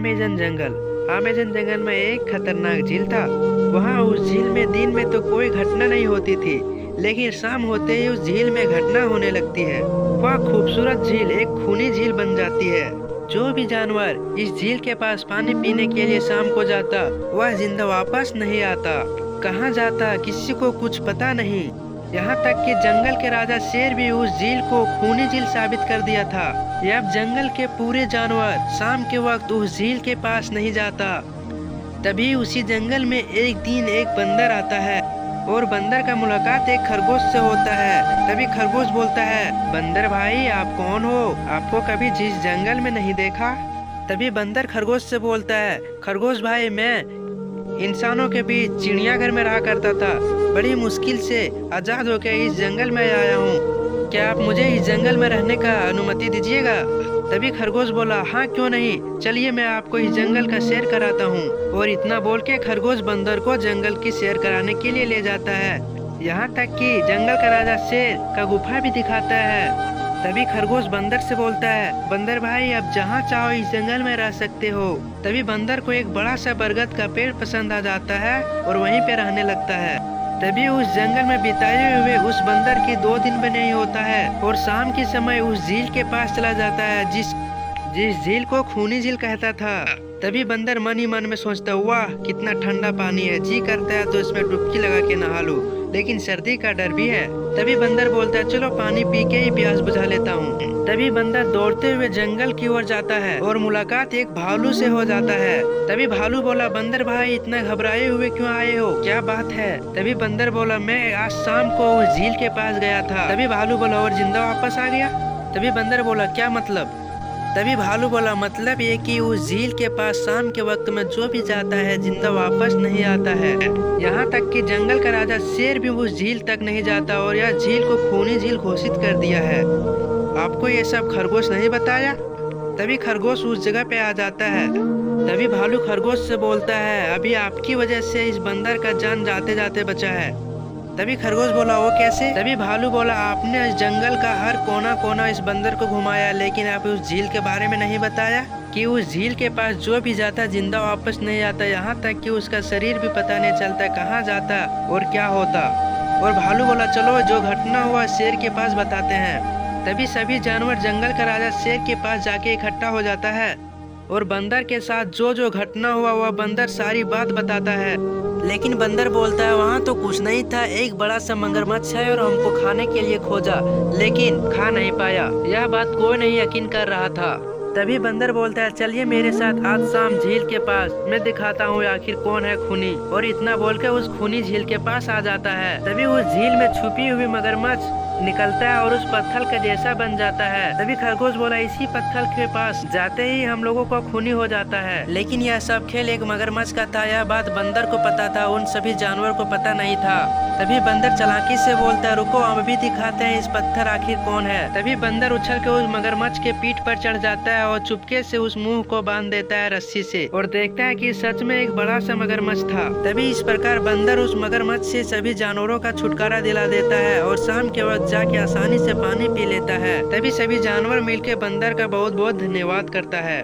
Amazon जंगल। Amazon जंगल में एक खतरनाक झील था। वहाँ उस झील में दिन में तो कोई घटना नहीं होती थी, लेकिन शाम होते ही उस झील में घटना होने लगती है। वह खूबसूरत झील एक खूनी झील बन जाती है। जो भी जानवर इस झील के पास पानी पीने के लिए शाम को जाता, वह जिंदा वापस नहीं आता। कहाँ जाता किसी को कुछ पता नहीं। यहाँ तक कि जंगल के राजा शेर भी उस झील को खूनी झील साबित कर दिया था। अब जंगल के पूरे जानवर शाम के वक्त उस झील के पास नहीं जाता। तभी उसी जंगल में एक दिन एक बंदर आता है और बंदर का मुलाकात एक खरगोश से होता है। तभी खरगोश बोलता है, बंदर भाई आप कौन हो? आपको कभी जिस जंगल में नहीं देखा। तभी बंदर खरगोश से बोलता है, खरगोश भाई मैं इंसानों के बीच चिड़ियाघर में रहा करता था। बड़ी मुश्किल से आजाद होकर इस जंगल में आया हूँ। क्या आप मुझे इस जंगल में रहने का अनुमति दीजिएगा? तभी खरगोश बोला, हाँ क्यों नहीं, चलिए मैं आपको इस जंगल का सैर कराता हूँ। और इतना बोल के खरगोश बंदर को जंगल की सैर कराने के लिए ले जाता है। यहाँ तक कि जंगल का राजा शेर का गुफा भी दिखाता है। तभी खरगोश बंदर से बोलता है, बंदर भाई अब जहाँ चाहो इस जंगल में रह सकते हो। तभी बंदर को एक बड़ा सा बरगद का पेड़ पसंद आ जाता है और वहीं पे रहने लगता है। तभी उस जंगल में बिताए हुए उस बंदर के 2 दिन भी नहीं होता है और शाम के समय उस झील के पास चला जाता है जिस झील को खूनी झील कहता था। तभी बंदर मन ही मन में सोचता, वाह कितना ठंडा पानी है, जी करता है तो इसमें डुबकी लगा के नहा लूं, लेकिन सर्दी का डर भी है। तभी बंदर बोलता है, चलो पानी पी के ही प्यास बुझा लेता हूँ। तभी बंदर दौड़ते हुए जंगल की ओर जाता है और मुलाकात एक भालू से हो जाता है। तभी भालू बोला, बंदर भाई इतना घबराए हुए क्यों आए हो, क्या बात है? तभी बंदर बोला, मैं आज शाम को उस झील के पास गया था। तभी भालू बोला, और जिंदा वापस आ गया? तभी बंदर बोला, क्या मतलब? तभी भालू बोला, मतलब ये कि उस झील के पास शाम के वक्त में जो भी जाता है जिंदा वापस नहीं आता है। यहाँ तक कि जंगल का राजा शेर भी उस झील तक नहीं जाता और यह झील को खूनी झील घोषित कर दिया है। आपको ये सब खरगोश नहीं बताया? तभी खरगोश उस जगह पे आ जाता है। तभी भालू खरगोश से बोलता है, अभी आपकी वजह से इस बंदर का जान जाते जाते बचा है। तभी खरगोश बोला, वो कैसे? तभी भालू बोला, आपने इस जंगल का हर कोना कोना इस बंदर को घुमाया, लेकिन आप उस झील के बारे में नहीं बताया कि उस झील के पास जो भी जाता जिंदा वापस नहीं आता। यहाँ तक कि उसका शरीर भी पता नहीं चलता कहाँ जाता और क्या होता। और भालू बोला, चलो जो घटना हुआ शेर के पास बताते हैं। तभी सभी जानवर जंगल का राजा शेर के पास जाके इकट्ठा हो जाता है और बंदर के साथ जो घटना हुआ वह बंदर सारी बात बताता है। लेकिन बंदर बोलता है, वहाँ तो कुछ नहीं था, एक बड़ा सा मगरमच्छ है और हमको खाने के लिए खोजा, लेकिन खा नहीं पाया। यह बात कोई नहीं यकीन कर रहा था। तभी बंदर बोलता है, चलिए मेरे साथ आज शाम झील के पास, मैं दिखाता हूँ आखिर कौन है खूनी। और इतना बोल के उस खूनी झील के पास आ जाता है। तभी उस झील में छुपी हुई मगरमच्छ निकलता है और उस पत्थर के जैसा बन जाता है। तभी खरगोश बोला, इसी पत्थर के पास जाते ही हम लोगों को खूनी हो जाता है। लेकिन यह सब खेल एक मगरमच्छ का था, यह बात बंदर को पता था, उन सभी जानवर को पता नहीं था। तभी बंदर चालाकी से बोलता है, रुको हम भी दिखाते हैं इस पत्थर आखिर कौन है। तभी बंदर उछल के उस मगरमच्छ के पीठ पर चढ़ जाता है और चुपके से उस मुंह को बांध देता है रस्सी से और देखता है कि सच में एक बड़ा सा मगरमच्छ था। तभी इस प्रकार बंदर उस मगरमच्छ से सभी जानवरों का छुटकारा दिला देता है और शाम के वक्त जाके आसानी से पानी पी लेता है। तभी सभी जानवर मिलकर बंदर का बहुत बहुत धन्यवाद करता है।